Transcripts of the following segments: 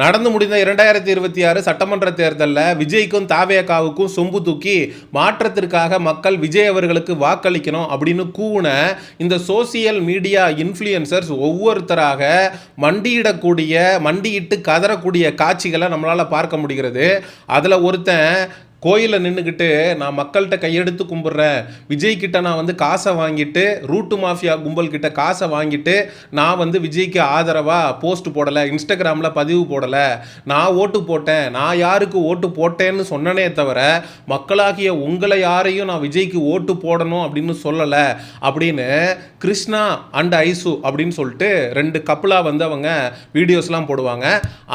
நடந்து முடிந்த 2026 சட்டமன்ற தேர்தலில் விஜய்க்கும் தாவேகாவுக்கும் சொம்பு தூக்கி மாற்றத்திற்காக மக்கள் விஜய் அவர்களுக்கு வாக்களிக்கணும் அப்படின்னு கூவுன இந்த சோசியல் மீடியா இன்ஃப்ளூயன்சர்ஸ் ஒவ்வொருத்தராக மண்டியிட்டு கதறக்கூடிய காட்சிகளை நம்மளால் பார்க்க முடிகிறது. அதில் ஒருத்தன் கோயிலில் நின்றுக்கிட்டு நான் மக்கள்கிட்ட கையெடுத்து கும்பிட்றேன், விஜய்கிட்ட நான் காசை வாங்கிட்டு ரூட்டு மாஃபியா கும்பல்கிட்ட காசை வாங்கிட்டு நான் விஜய்க்கு ஆதரவாக போஸ்ட் போடலை, இன்ஸ்டாகிராமில் பதிவு போடலை, நான் ஓட்டு போட்டேன், நான் யாருக்கு ஓட்டு போட்டேன்னு சொன்னனே தவிர மக்களாகிய உங்களை யாரையும் நான் விஜய்க்கு ஓட்டு போடணும் அப்படின்னு சொல்லலை அப்படின்னு கிருஷ்ணா அண்ட் ஐசு அப்படின்னு சொல்லிட்டு 2 கப்பலாக அவங்க வீடியோஸ்லாம் போடுவாங்க.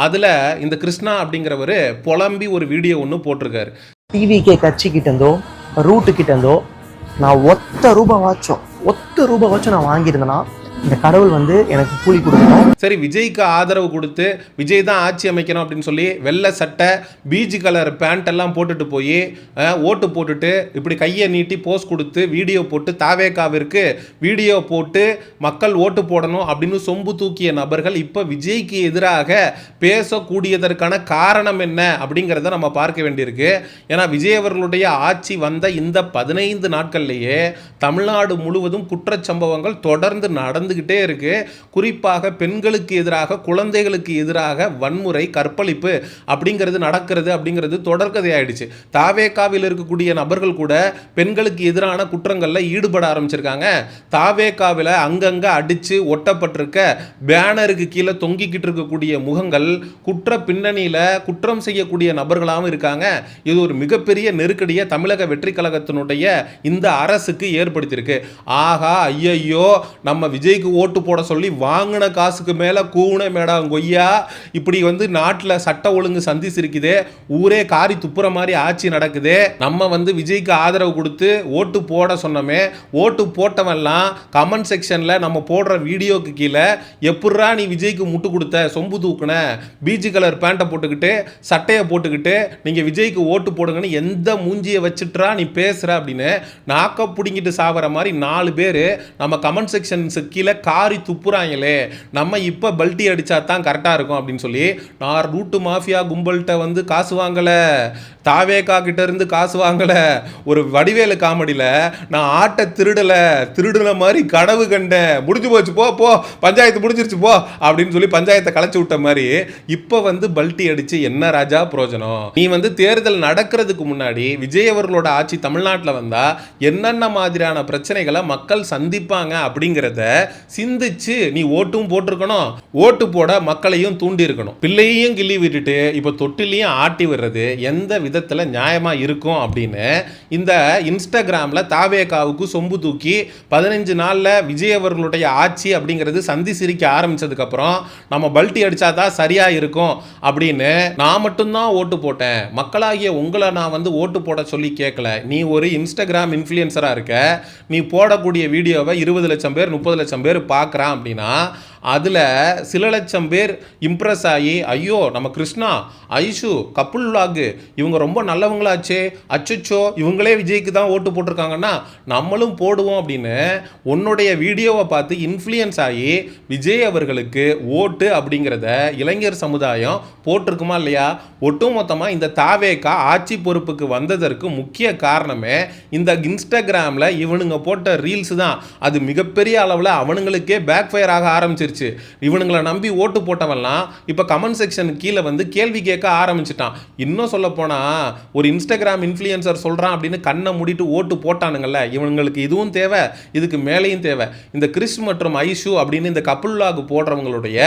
அதில் இந்த கிருஷ்ணா அப்படிங்கிறவர் புலம்பி ஒரு வீடியோ ஒன்று போட்டிருக்காரு. டிவிகே கட்சிக்கிட்ட இருந்தோ ரூட்டுக்கிட்ட இருந்தோ நான் ஒத்த ரூபாவாச்சும் நான் வாங்கியிருந்தேன்னா இந்த கடவுள் எனக்கு கூலி கொடுக்கணும். சரி, விஜய்க்கு ஆதரவு கொடுத்து விஜய் தான் ஆட்சி அமைக்கணும் அப்படின்னு சொல்லி வெள்ளை சட்டை பீஜ் கலர் பேண்ட் எல்லாம் போட்டுட்டு போய் ஓட்டு போட்டுட்டு இப்படி கையை நீட்டி போஸ்ட் கொடுத்து வீடியோ போட்டு தாவேகாவிற்கு வீடியோ போட்டு மக்கள் ஓட்டு போடணும் அப்படின்னு சொம்பு தூக்கிய நபர்கள் இப்போ விஜய்க்கு எதிராக பேசக்கூடியதற்கான காரணம் என்ன அப்படிங்கிறத நம்ம பார்க்க வேண்டியிருக்கு. ஏன்னா விஜய் அவர்களுடைய ஆட்சி வந்த இந்த 15 நாட்கள்லேயே தமிழ்நாடு முழுவதும் குற்றச்சம்பவங்கள் தொடர்ந்து நடந்துகிட்டே இருக்கு. குறிப்பாக பெண்களுக்கு எதிராக, குழந்தைகளுக்கு எதிராக வன்முறை, கற்பழிப்பு அப்படிங்கிறது நடக்கிறது அப்படிங்கிறது தொடர்கதை ஆயிடுச்சு. தாவேகாவில் இருக்கக்கூடிய நபர்கள் கூட பெண்களுக்கு எதிரான குற்றங்களில் ஈடுபட ஆரம்பிச்சிருக்காங்க. தாவேகாவில் அங்கங்க அடிச்சு ஒட்டப்பட்டிருக்க பேனருக்கு கீழே தொங்கிக்கிட்டு இருக்கக்கூடிய முகங்கள் குற்ற பின்னணியில் குற்றம் செய்யக்கூடிய நபர்களாகவும் இருக்காங்க. இது ஒரு மிகப்பெரிய நெருக்கடியை தமிழக வெற்றி கழகத்தினுடைய இந்த அரசுக்கு ஏற்படுத்தியிருக்கு. ஆகா, ஐயையோ, நம்ம விஜய்க்கு ஓட்டு போட சொல்லி வாங்கின காசுக்கு மேலே கூண மேடம் கொய்யா, இப்படி நாட்டில் சட்ட ஒழுங்கு சந்திச்சிருக்குது, ஊரே காரி துப்புற மாதிரி ஆட்சி நடக்குது. நம்ம விஜய்க்கு ஆதரவு கொடுத்து ஓட்டு போட சொன்னோமே, ஓட்டு போட்டவெல்லாம் கமெண்ட் செக்ஷனில் நம்ம போடுற வீடியோக்கு கீழே எப்படா நீ விஜய்க்கு முட்டு கொடுத்த, சொம்பு தூக்குன, பீஜ் கலர் பேண்ட்டை போட்டுக்கிட்டு சட்டையை போட்டுக்கிட்டு நீங்கள் விஜய்க்கு ஓட்டு போடுங்கன்னு எந்த மூஞ்சியை வச்சுட்டா நீ பேசுகிற அப்படின்னு நாக்க பிடிங்கிட்டு சாவற மாதிரி 4 பேர் நம்ம கமெண்ட் செக்ஷன்ஸு கீழே காரி துப்புறாங்களே, நம்ம இப்போ பல்ட்டி அடிச்சா தான் கரெக்டாக இருக்கும் அப்படின்னு சொல்லி நான் ரூட்டு மாஃபியா கும்பல்கிட்ட காசு வாங்கலை, தாவேகா கிட்ட இருந்து காசு வாங்கலை, ஒரு வடிவேலு காமெடியில் நான் ஆட்டை திருடுன மாதிரி கனவு கண்டேன், முடிஞ்சு போச்சு போ பஞ்சாயத்து முடிஞ்சிருச்சு போ அப்படின்னு சொல்லி பஞ்சாயத்தை கலைச்சி விட்ட மாதிரி இப்போ பல்ட்டி அடிச்சு என்ன ராஜா பிரயோஜனம்? நீ தேர்தல் நடக்கிறதுக்கு முன்னாடி விஜய் அவர்களோட ஆட்சி தமிழ்நாட்டில் வந்தா என்னென்ன மாதிரியான பிரச்சனைகளை மக்கள் சந்திப்பாங்க அப்படிங்கிறத சிந்திச்சு நீ ஓட்டும் போட்டிருக்கணும், ஓட்டு போட மக்களையும் தூண்டி இருக்கணும். பிள்ளையையும் கிள்ளி விட்டுட்டு இப்போ தொட்டிலையும் ஆட்டி விடுறது எந்த விதத்தில் நியாயமா இருக்கும் அப்படின்னு இந்த இன்ஸ்டாகிராமில் தாவேகாவுக்கு சொம்பு தூக்கி 15 நாளில் விஜய் அவர்களுடைய ஆட்சி அப்படிங்கிறது சந்தி சிரிக்க ஆரம்பிச்சதுக்கு அப்புறம் நம்ம பல்ட்டி அடிச்சாதான் சரியா இருக்கும் அப்படின்னு நான் மட்டும்தான் ஓட்டு போட்டேன், மக்களாகிய உங்களை நான் ஓட்டு போட சொல்லி கேட்கல, நீ ஒரு இன்ஸ்டாகிராம் இன்ஃப்ளூயன்சராக இருக்க, நீ போடக்கூடிய வீடியோவை 20 லட்சம் பேர் 30 லட்சம் பேர் பார்க்குறான் அப்படின்னா அதில் சில லட்சம் பேர் இம்ப்ரெஸ் ஆகி ஐயோ நம்ம கிருஷ்ணா ஐஷு கப்புல் விலாகு இவங்க ரொம்ப நல்லவங்களாச்சே, அச்சோ இவங்களே விஜய்க்கு தான் ஓட்டு போட்டிருக்காங்கன்னா நம்மளும் போடுவோம் அப்படின்னு உன்னுடைய வீடியோவை பார்த்து இன்ஃப்ளூயன்ஸ் ஆகி விஜய் அவர்களுக்கு ஓட்டு அப்படிங்கிறத இளைஞர் சமுதாயம் போட்டிருக்குமா இல்லையா? ஒட்டுமொத்தமாக இந்த தாவேகா ஆட்சி பொறுப்புக்கு வந்ததற்கு முக்கிய காரணமே இந்த இன்ஸ்டாகிராமில் இவனுங்க போட்ட ரீல்ஸ் தான். அது மிகப்பெரிய அளவில் அவனுங்களுக்கே பேக் ஃபயர் ஆக ஆரம்பிச்சிருச்சு. இவனுங்களை நம்பி ஓட்டு போட்டவெல்லாம் இப்போ கமெண்ட் செக்ஷன் கீழே கேள்வி கேட்க ஆரம்பிச்சிட்டான். இன்னும் சொல்ல போனா ஒரு இன்ஸ்டாகிராம் இன்ஃப்ளூயன்சர் சொல்றான் அப்படின்னு கண்ணை மூடிட்டு ஓட்டு போட்டானுங்கல்ல, இவங்களுக்கு இதுவும் தேவை, இதுக்கு மேலேயும் தேவை. இந்த கிறிஸ் மற்றும் ஐஷு அப்படின்னு இந்த கப்புல் விலாக் போடுறவங்களுடைய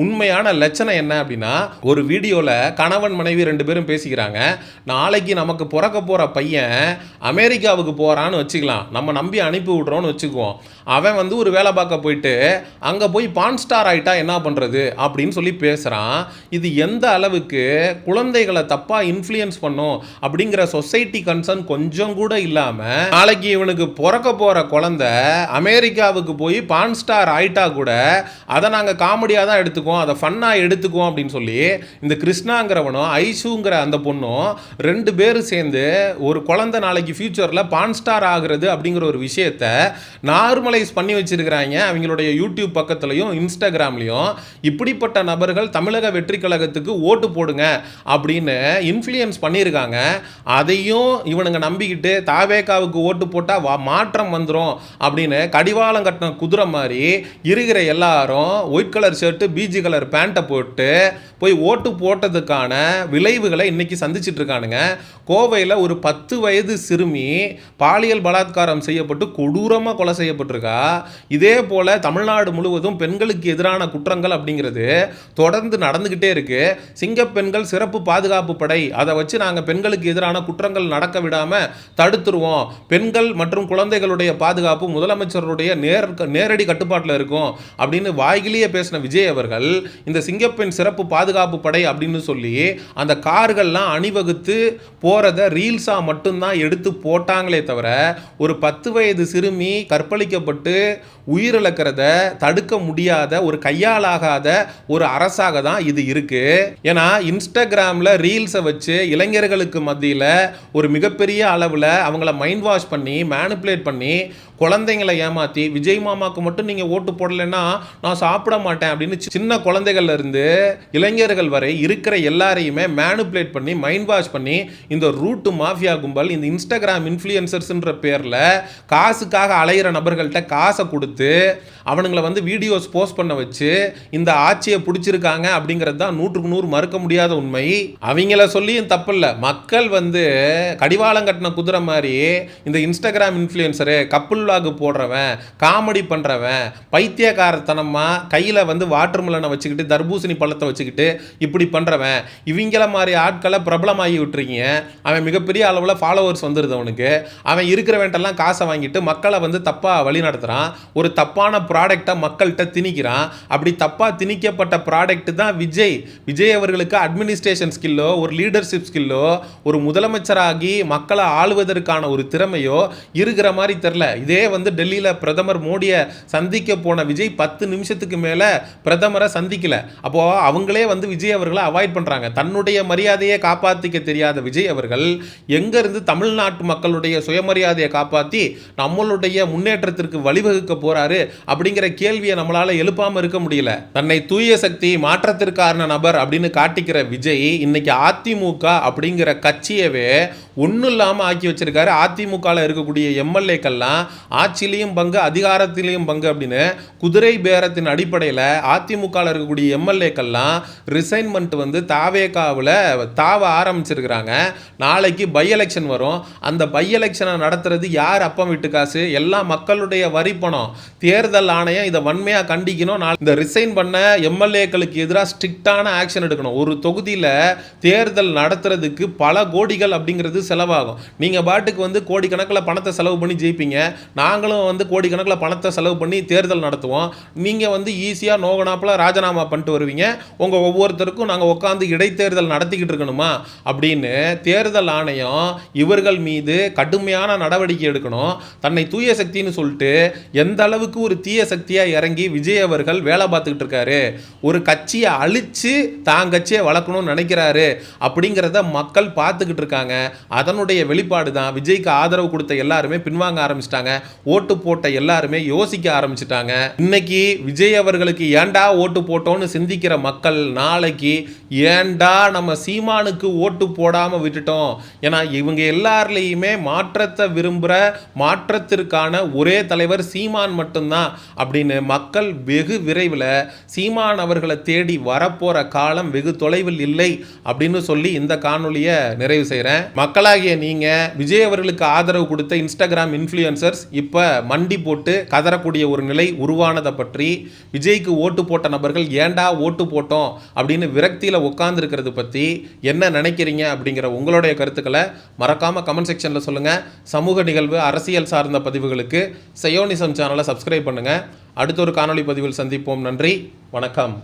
உண்மையான லட்சணம் என்ன அப்படின்னா, ஒரு வீடியோல கணவன் மனைவி 2 பேரும் பேசிக்கிறாங்க, நாளைக்கு நமக்கு பிறக்க போற பையன் அமெரிக்காவுக்கு போறான்னு வச்சுக்கலாம், நம்ம நம்பி அனுப்பி விடுறோம்னு வச்சுக்குவோம், அவன் ஒரு வேலை பார்க்க போயிட்டு அங்க போய் பான் ஸ்டார் ஆயிட்டா என்ன பண்றது அப்படின்னு சொல்லி பேசுறான். இது எந்த அளவுக்கு குழந்தைகளை தப்பா இன்ஃப்ளூயன்ஸ் பண்ணும் அப்படிங்கிற சொசைட்டி கன்சர்ன் கொஞ்சம் கூட இல்லாம நாளைக்கு இவனுக்கு பிறக்க போற குழந்தை அமெரிக்காவுக்கு போய் பான் ஸ்டார் ஆயிட்டா கூட அதை நாங்கள் காமெடியாக தான் எடுத்துக்குவோம், அதை ஃபன்னாக எடுத்துக்குவோம் அப்படின்னு சொல்லி இந்த கிருஷ்ணாங்கிறவனும் ஐஷுங்கிற அந்த பொண்ணும் 2 பேரும் சேர்ந்து ஒரு குழந்தை நாளைக்கு ஃபியூச்சரில் பான் ஸ்டார் ஆகுறது அப்படிங்கிற ஒரு விஷயத்தை நார்மலைஸ் பண்ணி வச்சிருக்கிறாங்க அவங்களுடைய யூடியூப் பக்கத்துலையும் இன்ஸ்டாகிராம்லையும் இப்படிப்பட்ட நபர்கள் தமிழக வெற்றி கழகத்துக்கு ஓட்டு போடுங்க அப்படின்னு இன்ஃப்ளூயன்ஸ் பண்ணியிருக்காங்க. அதையும் இவனுங்க நம்பிக்கிட்டு தாவேகாவுக்கு ஓட்டு போட்டால் மாற்றம் வந்துடும் அப்படின்னு கடிவாளம் கட்டின குதிரை மாதிரி இருக்கிற எல்லாரும் white colour shirt beige colour பேண்ட்டை போட்டு போய் ஓட்டு போட்டதுக்கான விளைவுகளை இன்னைக்கு சந்திச்சுட்டு இருக்கானுங்க. கோவையில் ஒரு 10 வயது சிறுமி பாலியல் பலாத்காரம் செய்யப்பட்டு கொடூரமாக கொலை செய்யப்பட்டிருக்கா. இதே போல் தமிழ்நாடு முழுவதும் பெண்களுக்கு எதிரான குற்றங்கள் அப்படிங்கிறது தொடர்ந்து நடந்துக்கிட்டே இருக்கு. சிங்கப்பெண்கள் சிறப்பு பாதுகாப்பு படை, அதை வச்சு நாங்கள் பெண்களுக்கு எதிரான குற்றங்கள் நடக்க விடாமல் தடுத்துருவோம். பெண்கள் மற்றும் குழந்தைகளுடைய பாதுகாப்பு முதலமைச்சருடைய நேரடி கட்டுப்பாட்டில் இருக்கும் அப்படின்னு வாய்கிலேயே பேசின விஜய் அவர்கள் இந்த சிங்கப்பெண் சிறப்பு பாதுகாப்பு படை அப்படின்னு சொல்லி அந்த கார்கள்லாம் அணிவகுத்து போறத ரீல்ஸா மட்டும்தான் எடுத்து போட்டாங்களே தவிர ஒரு 10 வயது சிறுமி கற்பழிக்கப்பட்டு உயிரிழக்கிறத தடுக்க முடியாத ஒரு கையாலாகாத ஒரு அரசாக தான் இது இருக்கு. ஏன்னா இன்ஸ்டாகிராமில் ரீல்ஸை வச்சு இளைஞர்களுக்கு மத்தியில் ஒரு மிகப்பெரிய அளவில் அவங்கள மைண்ட் வாஷ் பண்ணி மேனிப்புலேட் பண்ணி குழந்தைங்களை ஏமாற்றி விஜய் மாமாவுக்கு மட்டும் நீங்கள் ஓட்டு போடலைன்னா நான் சாப்பிட மாட்டேன் அப்படின்னு சின்ன குழந்தைகள்ல இருந்து இளைஞர்கள் வரை இருக்கிற எல்லாரையுமே மேனிப்புலேட் பண்ணி மைண்ட் வாஷ் பண்ணி இந்த ரூட்டு மாஃபியா கும்பல் இந்த இன்ஸ்டாகிராம் இன்ஃப்ளூயன்சர்ஸ்ன்ற பேரில் காசுக்காக அலையிற நபர்கள்ட்ட காசை கொடுத்து அவனுங்களை வந்து வீடியோஸ் போஸ்ட் பண்ண வச்சு இந்த ஆட்சியை பிடிச்சிருக்காங்க அப்படிங்கிறது தான் 100க்கு 100 மறுக்க முடியாத உண்மை. அவங்கள சொல்லியும் தப்பில்லை. மக்கள் வந்து கடிவாளம் கட்டின குதிரை மாதிரி இந்த இன்ஸ்டாகிராம் இன்ஃப்ளூயன்சரு கப்புள் விளாக் போடுறவன் காமெடி பண்ணுறவன் பைத்தியக்காரத்தனமாக கையில் வந்து வாட்டர் மெலனை வச்சுக்கிட்டு தர்பூசணி பழத்தை வச்சுக்கிட்டு இப்படி பண்ணுறவன் இவங்கள மாதிரி ஆட்களை பிரபலமாகி விட்டுருக்கீங்க. அவன் மிகப்பெரிய அளவில் ஃபாலோவர்ஸ் வந்துடுது. அவன் இருக்கிறவன்ட்டெல்லாம் காசை வாங்கிட்டு மக்களை வந்து தப்பாக வழி நடத்துகிறான். ஒரு தப்பான ப்ராடக்டை மக்கள்கிட்ட திணிக்கிறான். அப்படி தப்பாக திணிக்கப்பட்ட ப்ராடக்ட் தான் விஜய் அவர்களுக்கு அட்மினிஸ்ட்ரேஷன் ஸ்கில்லோ ஒரு லீடர்ஷிப் ஸ்கில்லோ ஒரு முதலமைச்சராகி மக்களை ஆளுவதற்கான ஒரு திறமையோ இருக்கிற மாதிரி தெரில. இதே வந்து டெல்லியில் பிரதமர் மோடியை சந்திக்க போன விஜய் 10 நிமிஷத்துக்கு மேலே பிரதமரை சந்திக்கல. அப்போது அவங்களே வந்து விஜய் அவர்களை அவாய்ட் பண்ணுறாங்க. தன்னுடைய மரியாதையை காப்பாற்றிக்க தெரியாத விஜய் அவர்கள் எங்கேருந்து தமிழ்நாட்டு மக்களுடைய சுயமரியாதையை காப்பாற்றி நம்மளுடைய முன்னேற்றத்திற்கு வழிவகுக்க போறாரு அப்படிங்கிற கேள்வியை நம்மளால எழுப்பாமல் இருக்க முடியல. தன்னை தூய சக்தி மாற்றத்திற்கான நபர் அப்படின்னு காட்டிக்கிற விஜய் இன்னைக்கு அதிமுக அப்படிங்கிற கட்சியவே ஒன்றும் இல்லாமல் ஆக்கி வச்சிருக்காரு. அதிமுகவில் இருக்கக்கூடிய எம்எல்ஏக்கள்லாம் ஆட்சியிலையும் பங்கு அதிகாரத்திலையும் பங்கு அப்படின்னு குதிரை பேரத்தின் அடிப்படையில் அதிமுகவில் இருக்கக்கூடிய எம்எல்ஏக்கள்லாம் ரிசைன்மெண்ட் வந்து தாவேகாவில் தாவ ஆரம்பிச்சிருக்கிறாங்க. நாளைக்கு பை எலெக்ஷன் வரும். அந்த பை எலெக்ஷனை நடத்துறது யார் அப்பம் விட்டு காசு? எல்லாம் மக்களுடைய வரி பணம். தேர்தல் ஆணையம் இதை வன்மையாக கண்டிக்கணும். இந்த ரிசைன் பண்ண எம்எல்ஏக்களுக்கு எதிராக ஸ்ட்ரிக்டான ஆக்ஷன் எடுக்கணும். ஒரு தொகுதியில் தேர்தல் நடத்துறதுக்கு பல கோடிகள் அப்படிங்கிறது செலவாகும். நீங்கள் பாட்டுக்கு வந்து கோடிக்கணக்கில் பணத்தை செலவு பண்ணி ஜெயிப்பீங்க. நாங்களும் வந்து கோடிக்கணக்கில் பணத்தை செலவு பண்ணி தேர்தல் நடத்துவோம். நீங்கள் வந்து ஈஸியாக நோகனாப்பில் ராஜினாமா பண்ணிட்டு வருவீங்க. உங்கள் ஒவ்வொருத்தருக்கும் நாங்கள் உட்காந்து இடைத்தேர்தல் நடத்திக்கிட்டு இருக்கணுமா அப்படின்னு தேர்தல் ஆணையம் இவர்கள் மீது கடுமையான நடவடிக்கை எடுக்கணும். தன்னை தூய சக்தின்னு சொல்லிட்டு எந்த அளவுக்கு ஒரு தீய சக்தியாக இறங்கி விஜய் அவர்கள் வேலை பார்த்துக்கிட்டு இருக்காரு. ஒரு கட்சியை அழிச்சு தான் கட்சியை வளர்க்கணும்னு நினைக்கிறாரு அப்படிங்கிறத மக்கள் பார்த்துக்கிட்டு இருக்காங்க. அதனுடைய வெளிப்பாடு தான் விஜய்க்கு ஆதரவு கொடுத்த எல்லாருமே பின்வாங்க ஆரம்பிச்சிட்டாங்க. ஓட்டு போட்ட எல்லாருமே யோசிக்க ஆரம்பிச்சிட்டாங்க. இன்னைக்கு விஜய் அவர்களுக்கு ஏண்டா ஓட்டு போட்டோன்னு சிந்திக்கிற மக்கள் நாளைக்கு ஏண்டா நம்ம சீமானுக்கு ஓட்டு போடாம விட்டுட்டோம். ஏன்னா இவங்க எல்லாருலேயுமே மாற்றத்தை விரும்புகிற மாற்றத்திற்கான ஒரே தலைவர் சீமான் மட்டும்தான் அப்படின்னு மக்கள் வெகு விரைவில் சீமான் அவர்களை தேடி வரப்போற காலம் வெகு தொலைவில் இல்லை அப்படின்னு சொல்லி இந்த காணொலியை நிறைவு செய்கிறேன். மக்களாகிய நீங்க விஜய் அவர்களுக்கு ஆதரவு கொடுத்த இன்ஸ்டாகிராம் இன்ஃப்ளூயன்சர்ஸ் இப்போ மண்டி போட்டு கதறக்கூடிய ஒரு நிலை உருவானதை பற்றி, விஜய்க்கு ஓட்டு போட்ட நபர்கள் ஏண்டா ஓட்டு போட்டோம் அப்படின்னு விரக்தியில் உட்கார்ந்துருக்கிறது பற்றி என்ன நினைக்கிறீங்க அப்படிங்கிற உங்களுடைய கருத்துக்களை மறக்காம கமெண்ட் செக்ஷனில் சொல்லுங்க. சமூக நிகழ்வு அரசியல் சார்ந்த பதிவுகளுக்கு சயோனிசம் சேனலை சப்ஸ்கிரைப் பண்ணுங்க. அடுத்த ஒரு காணொலி பதிவில் சந்திப்போம். நன்றி, வணக்கம்.